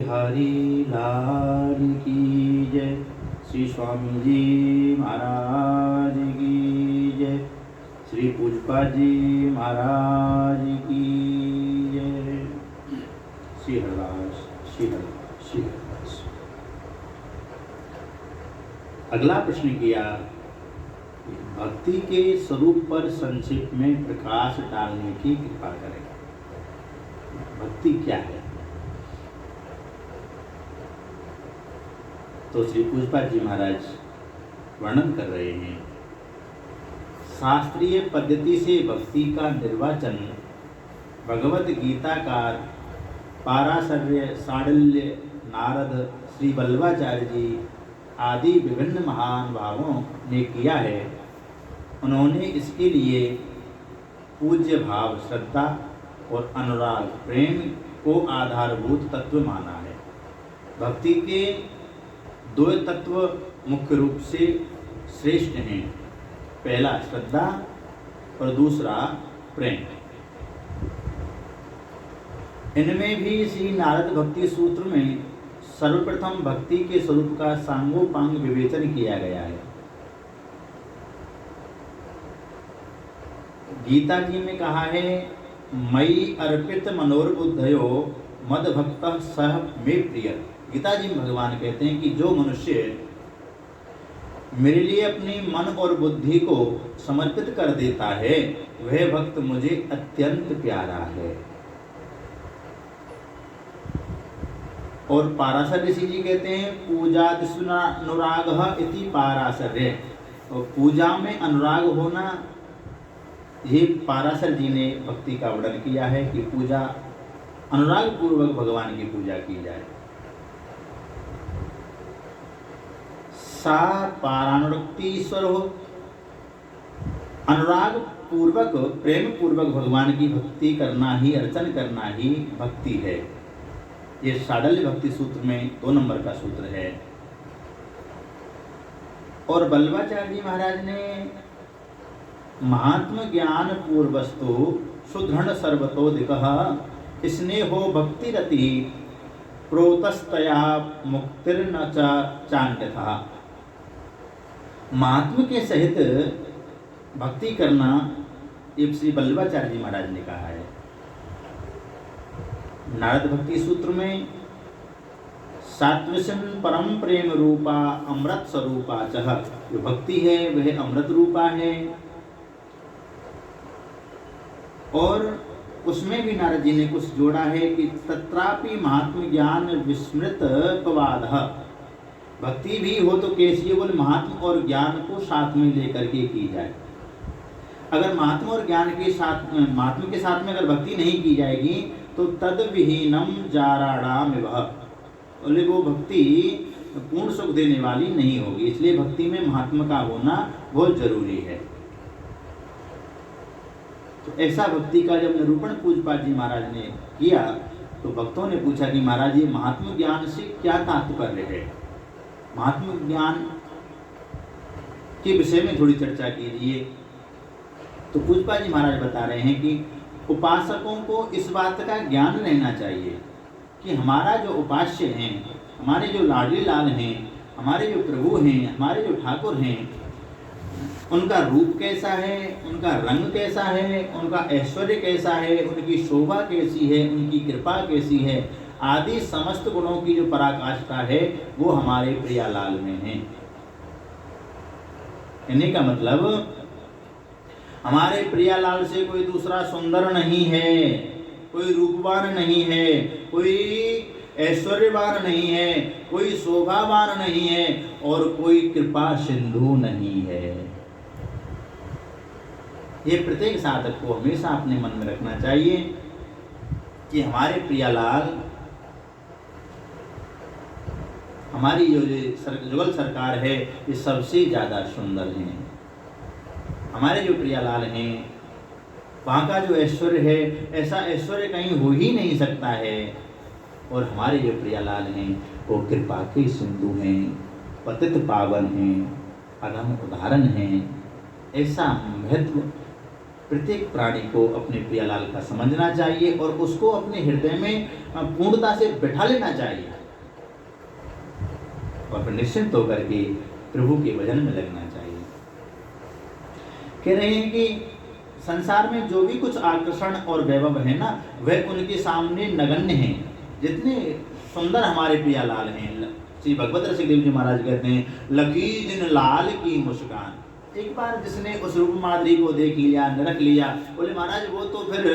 बिहारी लाल की जय। श्री स्वामी जी महाराज की जय। श्री पूजपा जी महाराज की जय। श्री हरदास श्री हरदास श्री हरदास। अगला प्रश्न किया, भक्ति के स्वरूप पर संक्षेप में प्रकाश डालने की कृपा करें। भक्ति क्या है? तो श्री पूजपा जी महाराज वर्णन कर रहे हैं, शास्त्रीय पद्धति से भक्ति का निर्वाचन भगवत गीताकार पाराशर्य, सांडिल्य, नारद, श्री वल्लभाचार्य जी आदि विभिन्न महान भावों ने किया है। उन्होंने इसके लिए पूज्य भाव, श्रद्धा और अनुराग, प्रेम को आधारभूत तत्व माना है। भक्ति के दो तत्व मुख्य रूप से श्रेष्ठ हैं, पहला श्रद्धा और दूसरा प्रेम। इनमें भी श्री नारद भक्ति सूत्र में सर्वप्रथम भक्ति के स्वरूप का सांगोपांग विवेचन किया गया है। गीता जी में कहा है, मयि अर्पित मनोर्बुद्धयो मद भक्त सह मे प्रिय। गीता जी में भगवान कहते हैं कि जो मनुष्य मेरे लिए अपनी मन और बुद्धि को समर्पित कर देता है, वह भक्त मुझे अत्यंत प्यारा है। और पाराशर ऋषि जी कहते हैं, पूजादिषुनुरागः इति पाराशर्य। और पूजा में अनुराग होना, ये पाराशर जी ने भक्ति का वर्णन किया है कि पूजा अनुराग पूर्वक भगवान की पूजा की जाए। सा पारानुरक्तीश्वर हो, अनुराग पूर्वक प्रेम पूर्वक भगवान की भक्ति करना ही, अर्चन करना ही भक्ति है। ये साडल्य भक्ति सूत्र में 2 नंबर का सूत्र है। और वल्लभाचार्य जी महाराज ने महात्म ज्ञान पूर्वस्तु सुदृढ़ सर्वतोदिकः स्नेहो भक्ति रति प्रोतस्तया मुक्तिर्न चान्यथा। महात्म के सहित भक्ति करना, ये श्री वल्लभाचार्य जी महाराज ने कहा है। नारद भक्ति सूत्र में सात्विशन परम प्रेम रूपा अमृत स्वरूपा चह, जो भक्ति है वह अमृत रूपा है। और उसमें भी नारद जी ने कुछ जोड़ा है कि तत्रापि महात्म ज्ञान विस्मृत पवादः। भक्ति भी हो तो कैसी, बोले महात्म और ज्ञान को साथ में लेकर के की जाए। अगर महात्मा और ज्ञान के साथ, महात्मा के साथ में अगर भक्ति नहीं की जाएगी तो तद विहीनम जाराणामिव, बोले वो भक्ति पूर्ण सुख देने वाली नहीं होगी। इसलिए भक्ति में महात्मा का होना बहुत जरूरी है। तो ऐसा भक्ति का जब निरूपण पूज्यपाद जी महाराज ने किया तो भक्तों ने पूछा कि महाराज ये महात्म ज्ञान से क्या तात्पर्य है? महात्म ज्ञान के विषय में थोड़ी चर्चा कीजिए। तो पूज्यपाद जी महाराज बता रहे हैं कि उपासकों को इस बात का ज्ञान रहना चाहिए कि हमारा जो उपास्य हैं, हमारे जो लाडली लाल हैं, हमारे जो प्रभु हैं, हमारे जो ठाकुर हैं, उनका रूप कैसा है, उनका रंग कैसा है, उनका ऐश्वर्य कैसा है, उनकी शोभा कैसी है, उनकी कृपा कैसी है, आदि समस्त गुणों की जो पराकाष्ठा है वो हमारे प्रियालाल में है। कहने का मतलब हमारे प्रियालाल से कोई दूसरा सुंदर नहीं है, कोई रूपवान नहीं है, कोई ऐश्वर्यवान नहीं है, कोई शोभावान नहीं है और कोई कृपा सिंधु नहीं है। ये प्रत्येक साधक को हमेशा अपने मन में रखना चाहिए कि हमारे प्रियालाल, हमारी जो जुगल सरकार है, ये सबसे ज़्यादा सुंदर हैं। हमारे जो प्रियालाल हैं, वहाँ का जो ऐश्वर्य है, ऐसा ऐश्वर्य कहीं हो ही नहीं सकता है। और हमारे जो प्रियालाल हैं वो कृपा के सिंधु हैं, पतित पावन हैं, अगम उदाहरण हैं। ऐसा महत्व प्रत्येक प्राणी को अपने प्रियालाल का समझना चाहिए और उसको अपने हृदय में पूर्णता से बैठा लेना चाहिए। और फिर निश्चिंत होकर के प्रभु के भजन में लगना चाहिए। कह रहे हैं कि संसार में जो भी कुछ आकर्षण और वैभव है ना, वह उनके सामने नगण्य है। जितने सुंदर हमारे प्रियालाल हैं, श्री भगवत रसिकदेव जी महाराज कहते हैं, लकी जिन लाल की मुस्कान। एक बार जिसने उस रूप माधुरी को देख लिया, नरक लिया, बोले महाराज वो तो फिर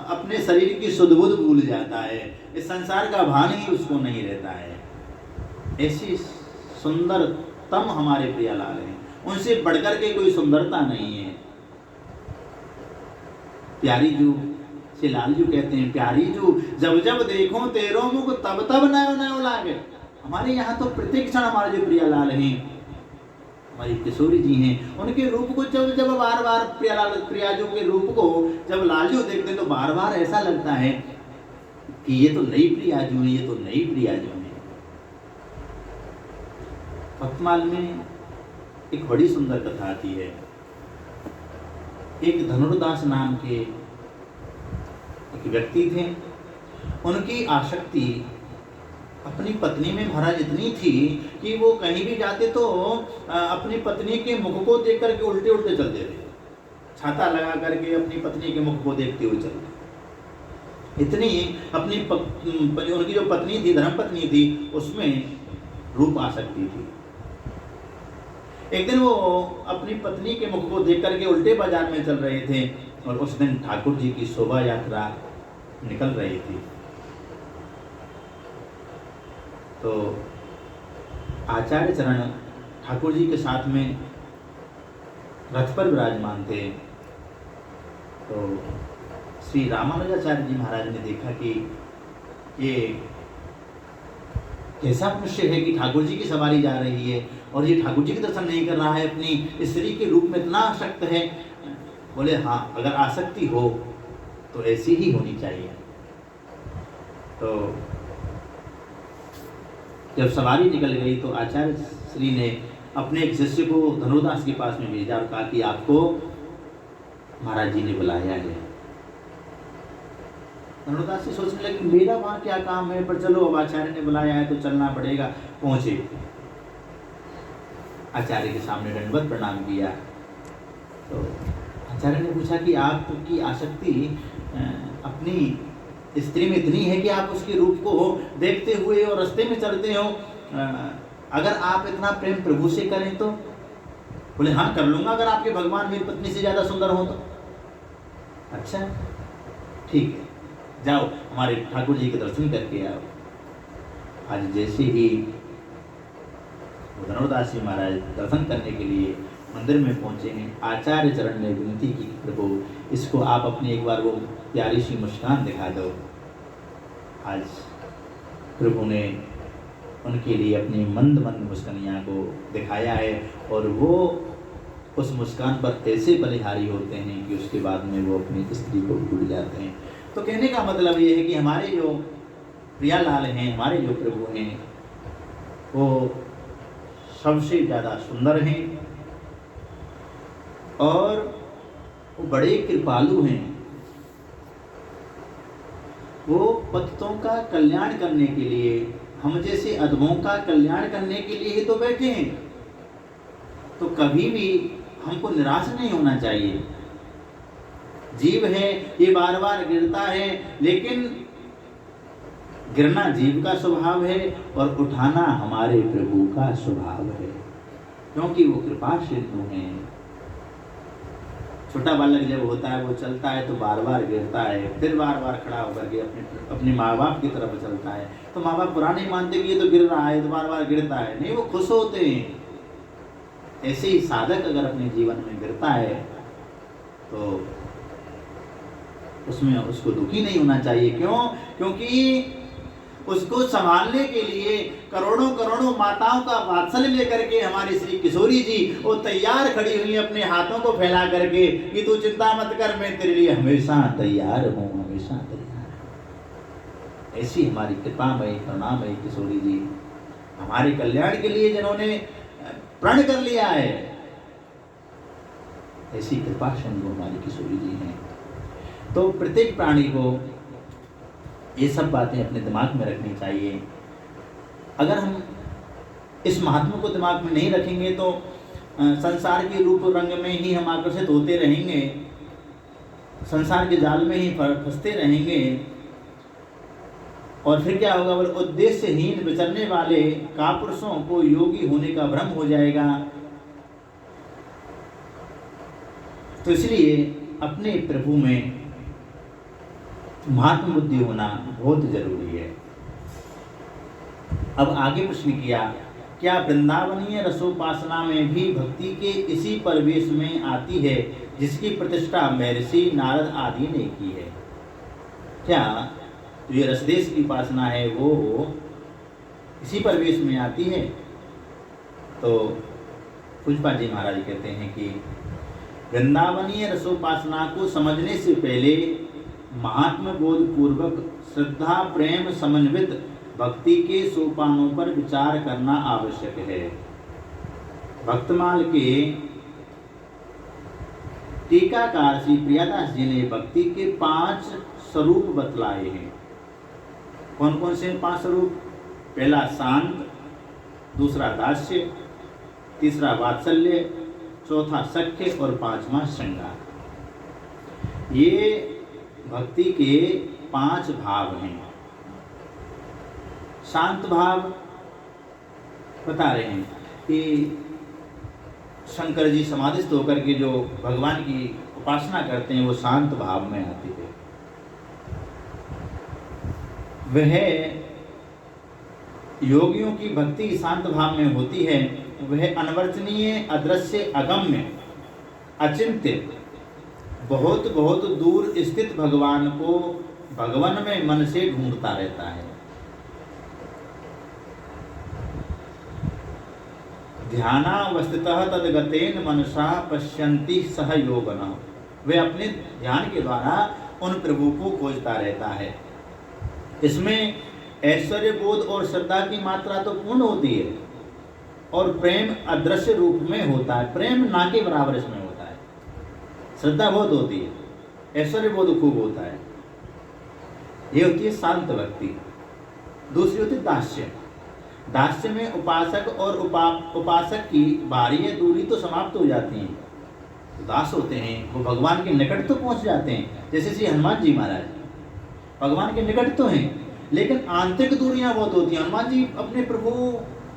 अपने शरीर की सुध बुध भूल जाता है, इस संसार का भान ही उसको नहीं रहता है। ऐसी सुंदरतम हमारे प्रियालाल हैं, उनसे बढ़कर के कोई सुंदरता नहीं है। प्यारी जू से लालजू कहते हैं, प्यारी जू जब जब देखो तेरो मुख तब तब नयो नयो लागे। हमारे यहाँ तो प्रत्येक क्षण हमारे जो प्रियालाल हैं, हमारी किशोरी जी हैं, उनके रूप को जब जब बार बार प्रियाजू के रूप को जब लालजू देखते हैं तो बार बार ऐसा लगता है कि ये तो नई प्रियाजू है, ये तो नई प्रियाजू है। भक्तमाल में एक बड़ी सुंदर कथा आती है। एक धनुर्दास नाम के एक व्यक्ति थे, उनकी आसक्ति अपनी पत्नी में महाराज इतनी थी कि वो कहीं भी जाते तो अपनी पत्नी के मुख को देख करके उल्टे उल्टे चलते थे, छाता लगा करके अपनी पत्नी के मुख को देखते हुए चलते। इतनी अपनी उनकी जो पत्नी थी, धर्मपत्नी थी, उसमें रूप आसक्ति थी। एक दिन वो अपनी पत्नी के मुख को देख करके उल्टे बाजार में चल रहे थे और उस दिन ठाकुर जी की शोभा यात्रा निकल रही थी। तो आचार्य चरण ठाकुर जी के साथ में रथ पर विराजमान थे। तो श्री रामानुजाचार्य जी महाराज ने देखा कि ये कैसा मनुष्य है कि ठाकुर जी की सवारी जा रही है और ये ठाकुर जी के दर्शन नहीं कर रहा है, अपनी स्त्री के रूप में इतना आसक्त है। बोले हाँ, अगर आसक्ति हो तो ऐसी ही होनी चाहिए। तो जब सवारी निकल गई तो आचार्य श्री ने अपने एक शिष्य को धनुर्दास के पास में भेजा और कहा कि आपको महाराज जी ने बुलाया है। धनुर्दास जी सोचने लगे मेरा वहाँ क्या काम है, पर चलो अब आचार्य ने बुलाया है तो चलना पड़ेगा। पहुंचे, आचार्य के सामने दंडवत प्रणाम किया। तो आचार्य ने पूछा कि आपकी आसक्ति अपनी स्त्री में इतनी है कि आप उसके रूप को देखते हुए और रास्ते में चलते हो, अगर आप इतना प्रेम प्रभु से करें तो? बोले हाँ कर लूंगा, अगर आपके भगवान मेरी पत्नी से ज्यादा सुंदर हो तो। अच्छा ठीक है, जाओ हमारे ठाकुर जी के दर्शन करके आओ। आज जैसे ही धनुर्दास जी महाराज दर्शन करने के लिए मंदिर में पहुंचे हैं, आचार्य चरण ने विनती की प्रभु इसको आप अपनी एक बार वो प्यारी सी मुस्कान दिखा दो। आज प्रभु ने उनके लिए अपनी मंद मंद मुस्कानियाँ को दिखाया है और वो उस मुस्कान पर ऐसे बलिहारी होते हैं कि उसके बाद में वो अपनी स्त्री को भूल जाते हैं। तो कहने का मतलब ये है कि हमारे जो प्रियालाल हैं, हमारे जो प्रभु हैं, वो सबसे ज़्यादा सुंदर हैं और वो बड़े कृपालु हैं। वो पतितों का कल्याण करने के लिए, हम जैसे अधमों का कल्याण करने के लिए ही तो बैठे हैं। तो कभी भी हमको निराश नहीं होना चाहिए। जीव है, ये बार बार गिरता है, लेकिन गिरना जीव का स्वभाव है और उठाना हमारे प्रभु का स्वभाव है, क्योंकि वो कृपा सिंधु हैं। छोटा बालक जब होता है वो चलता है तो बार बार गिरता है, फिर बार बार खड़ा होकर के अपने माँ बाप की तरफ चलता है। तो माँ बाप बुरा नहीं मानते कि ये तो गिर रहा है तो बार बार गिरता है, नहीं, वो खुश होते हैं। ऐसे ही साधक अगर अपने जीवन में गिरता है तो उसमें उसको दुखी नहीं होना चाहिए। क्यों? क्योंकि उसको संभालने के लिए करोड़ों करोड़ों माताओं का वात्सल्य लेकर के हमारी श्री किशोरी जी वो तैयार खड़ी हुई अपने हाथों को फैला करके कि तू चिंता मत कर, मैं तेरे लिए हमेशा तैयार हूँ, हमेशा तैयार। ऐसी हमारी कृपामयी करुणामयी किशोरी जी हमारे कल्याण के लिए जिन्होंने प्रण कर लिया है, ऐसी कृपा सिंधु हमारी किशोरी जी हैं। तो प्रत्येक प्राणी को ये सब बातें अपने दिमाग में रखनी चाहिए। अगर हम इस महात्मा को दिमाग में नहीं रखेंगे तो संसार के रूप रंग में ही हम आकर्षित होते रहेंगे, संसार के जाल में ही फंसते रहेंगे। और फिर क्या होगा, बोले उद्देश्यहीन विचरने वाले कापुरुषों को योगी होने का भ्रम हो जाएगा। तो इसलिए अपने प्रभु में महात्म बुद्धि होना बहुत जरूरी है। अब आगे प्रश्न किया, क्या वृंदावनीय रसोपासना में भी भक्ति के इसी परिवेश में आती है जिसकी प्रतिष्ठा महर्षि नारद आदि ने की है? क्या तो ये रसदेश की उपासना है वो इसी परिवेश में आती है? तो पूज्यपाद जी महाराज कहते हैं कि वृंदावनीय रसोपासना को समझने से पहले महात्म बोध पूर्वक श्रद्धा प्रेम समन्वित भक्ति के सोपानों पर विचार करना आवश्यक है। भक्तमाल के टीकाकार श्री प्रियादास जी ने भक्ति के 5 स्वरूप बतलाए हैं। कौन कौन से 5 स्वरूप? पहला शांत, दूसरा दास्य, तीसरा वात्सल्य, चौथा सख्य और 5वां श्रृंगार। ये भक्ति के 5 भाव हैं। शांत भाव बता रहे हैं कि शंकर जी समाधिस्थ होकर के जो भगवान की उपासना करते हैं वो शांत भाव में आती है। वह योगियों की भक्ति शांत भाव में होती है। वह अनवर्चनीय, अदृश्य, अगम्य, अचिंत्य, बहुत बहुत दूर स्थित भगवान को भगवान में मन से ढूंढता रहता है। ध्यानावस्थितः तद्गतेन मनसा पश्यन्ति सह योगिनः। वे अपने ध्यान के द्वारा उन प्रभु को खोजता रहता है। इसमें ऐश्वर्य बोध और श्रद्धा की मात्रा तो पूर्ण होती है और प्रेम अदृश्य रूप में होता है। प्रेम ना के बराबर इसमें होता है। श्रद्धा बहुत होती है, ऐश्वर्य बोध खूब होता है। ये होती है शांत भक्ति। दूसरी होती है दास्य। दास्य में उपासक और उपासक की बाहरी दूरी तो समाप्त हो जाती है। दास होते हैं वो भगवान के निकट तो पहुंच जाते हैं। जैसे श्री हनुमान जी महाराज भगवान के निकट तो हैं, लेकिन आंतरिक दूरियां बहुत होती हैं। हनुमान जी अपने प्रभु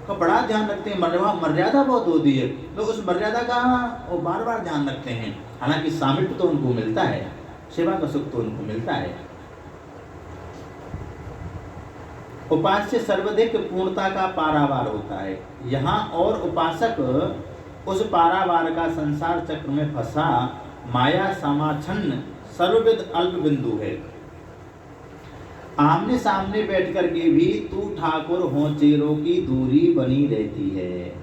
का बड़ा ध्यान रखते हैं, मर्यादा बहुत होती है, तो उस मर्यादा का वो बार बार ध्यान रखते हैं। हालांकि सामिप्य तो उनको मिलता है, सेवा का सुख तो उनको मिलता है। उपास्य सर्वाधिक पूर्णता का पारावार होता है। यहाँ और उपासक उस पारावार का संसार चक्र में फंसा माया समाच्छन्न सर्वविद अल्प बिंदु है। आमने सामने बैठ कर के भी तू ठाकुर हो चेरों की दूरी बनी रहती है।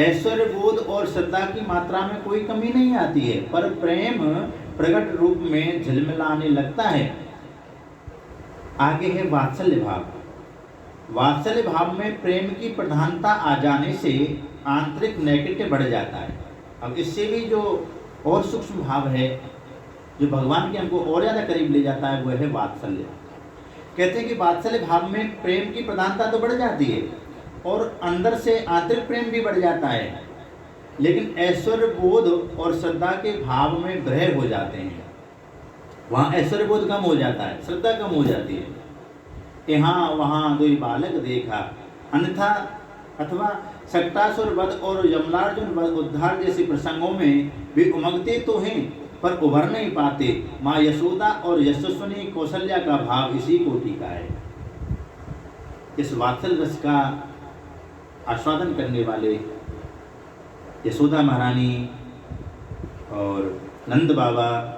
ऐश्वर्य बोध और श्रद्धा की मात्रा में कोई कमी नहीं आती है, पर प्रेम प्रकट रूप में झिलमिलाने लगता है। आगे है वात्सल्य भाव। वात्सल्य भाव में प्रेम की प्रधानता आ जाने से आंतरिक नैकट्य बढ़ जाता है। अब इससे भी जो और सूक्ष्म भाव है जो भगवान के हमको और ज़्यादा करीब ले जाता है वो है वात्सल्य। कहते हैं कि वात्सल्य भाव में प्रेम की प्रधानता तो बढ़ जाती है और अंदर से आंतरिक प्रेम भी बढ़ जाता है, लेकिन ऐश्वर्य बोध और श्रद्धा के भाव में ग्रह हो जाते हैं। वहाँ ऐश्वर्य बोध कम हो जाता है, श्रद्धा कम हो जाती है। यहाँ वहाँ दो बालक देखा, अन्यथा अथवा सक्टासुर वध और यमलार्जुन वध उद्धार जैसे प्रसंगों में भी उमगते तो हैं पर उभर नहीं पाते। माँ यशोदा और यशस्विनी कौशल्या का भाव इसी कोटि का है। इस वात्सल्य रस का आस्वादन करने वाले यशोदा महारानी और नंद बाबा,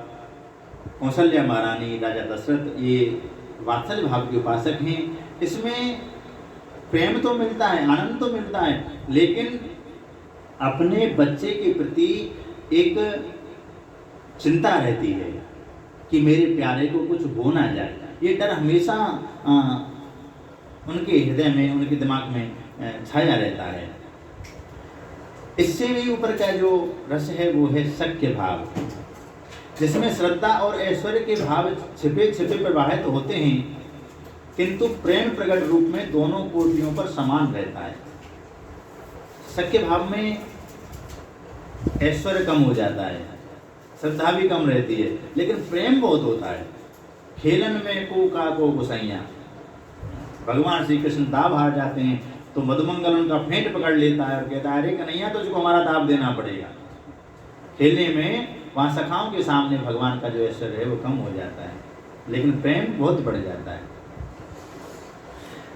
कौशल्या महारानी, राजा दशरथ, ये वात्सल्य भाव के उपासक हैं। इसमें प्रेम तो मिलता है, आनंद तो मिलता है, लेकिन अपने बच्चे के प्रति एक चिंता रहती है कि मेरे प्यारे को कुछ हो ना जाए। ये डर हमेशा उनके हृदय में, उनके दिमाग में छाया रहता है। इससे भी ऊपर का जो रस है वो है सख्य भाव, जिसमें श्रद्धा और ऐश्वर्य के भाव छिपे छिपे प्रवाहित होते हैं। किंतु प्रेम प्रकट रूप में दोनों कोटियों पर समान रहता है। सख्य भाव में ऐश्वर्य कम हो जाता है, श्रद्धा भी कम रहती है, लेकिन प्रेम बहुत होता है। खेलन में को गुसैया, भगवान श्री कृष्ण दाव हार जाते हैं तो मधुमंगल उनका फेंट पकड़ लेता है और कहता है, अरे कन्हैया तुझको हमारा दाव देना पड़ेगा। खेलने में वहाँ सखाओं के सामने भगवान का जो ऐश्वर्य है वो कम हो जाता है, लेकिन प्रेम बहुत बढ़ जाता है।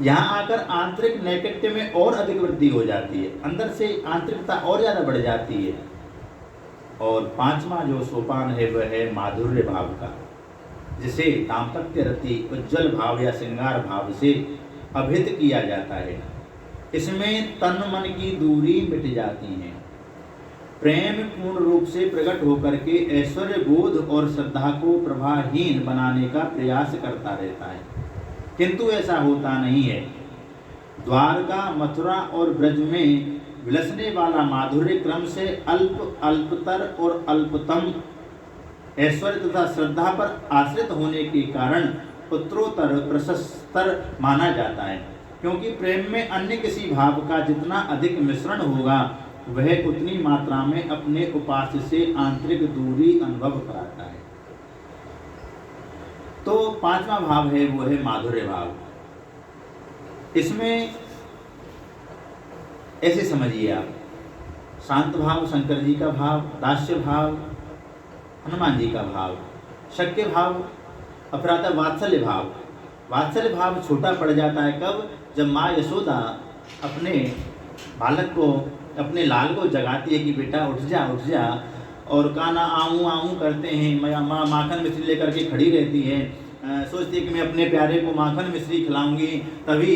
यहाँ आकर आंतरिक नैकट्य में और अधिक वृद्धि हो जाती है, अंदर से आंतरिकता और ज्यादा बढ़ जाती है। और पांचवा जो सोपान है वह है माधुर्य भाव का, जिसे दाम्पत्य रति उज्ज्वल भाव या श्रृंगार भाव से अभिहित किया जाता है। इसमें तन मन की दूरी मिट जाती है। प्रेम पूर्ण रूप से प्रकट होकर के ऐश्वर्य बोध और श्रद्धा को प्रभाहीन बनाने का प्रयास करता रहता है, किंतु ऐसा होता नहीं है। द्वारका, मथुरा और ब्रज में विलसने वाला माधुर्य क्रम से अल्प, अल्पतर और अल्पतम ऐश्वर्य तथा श्रद्धा पर आश्रित होने के कारण उत्तरोत्तर प्रशस्तर माना जाता है, क्योंकि प्रेम में अन्य किसी भाव का जितना अधिक मिश्रण होगा वह उतनी मात्रा में अपने उपास्य से आंतरिक दूरी अनुभव कराता है। तो पांचवा भाव है वो है माधुर्य भाव। इसमें ऐसे समझिए आप, शांत भाव शंकर जी का भाव, दास्य भाव हनुमान जी का भाव, शक्य भाव अपराध, वात्सल्य भाव। वात्सल्य भाव छोटा पड़ जाता है कब? जब माँ यशोदा अपने बालक को, अपने लाल को जगाती है कि बेटा उठ जा उठ जा, और काना आऊँ आऊँ करते हैं। माँ माखन मिश्री लेकर के खड़ी रहती है, सोचती है कि मैं अपने प्यारे को माखन मिश्री खिलाऊंगी। तभी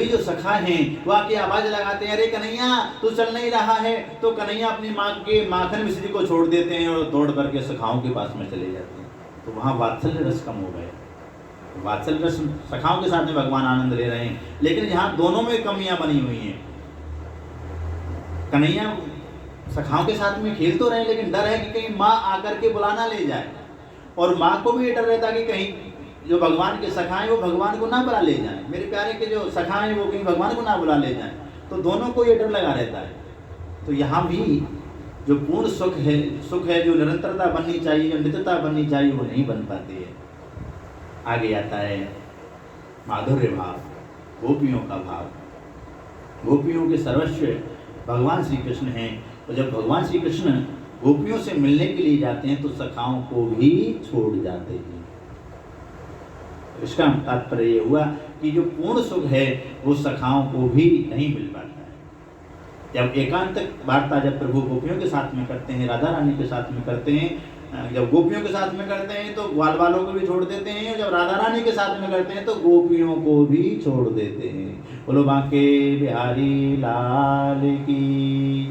जो सखा हैं वो आके आवाज लगाते हैं, अरे कन्हैया तू चल नहीं रहा है। तो कन्हैया अपनी माँ के माखन मिश्री को छोड़ देते हैं और दौड़ करके सखाओं के पास में चले जाते हैं। तो वहाँ वात्सल्य रस कम हो गए। वात्सल्य रस सखाओं के साथ में भगवान आनंद ले रहे हैं, लेकिन यहाँ दोनों में कमियां बनी हुई हैं। कन्हैया सखाओं के साथ में खेल तो रहे, लेकिन डर है कि कहीं माँ आकर के बुलाना ले जाए, और माँ को भी ये डर रहता है कि कहीं जो भगवान के सखा हैं वो भगवान को ना बुला ले जाएं, मेरे प्यारे के जो सखा हैं वो कहीं भगवान को ना बुला ले जाएं। तो दोनों को ये डर लगा रहता है। तो यहाँ भी जो पूर्ण सुख है, जो निरंतरता बननी चाहिए, जो नित्यता बननी चाहिए, वो नहीं बन पाती है। आगे आता है माधुर्य भाव, गोपियों का भाव। गोपियों के सर्वस्व भगवान श्री कृष्ण हैं, और जब भगवान श्री कृष्ण गोपियों से मिलने के लिए जाते हैं तो सखाओं को भी छोड़ जाते हैं। इसका तात्पर्य ये हुआ कि जो पूर्ण सुख है वो सखाओं को भी नहीं मिल पाता है। जब एकांत वार्ता जब प्रभु गोपियों के साथ में करते हैं, राधा रानी के साथ में करते हैं, जब गोपियों के साथ में करते हैं तो ग्वाल वालों को भी छोड़ देते हैं, और जब राधा रानी के साथ में करते हैं तो गोपियों को भी छोड़ देते हैं। बोलो बांके बिहारी लाल की।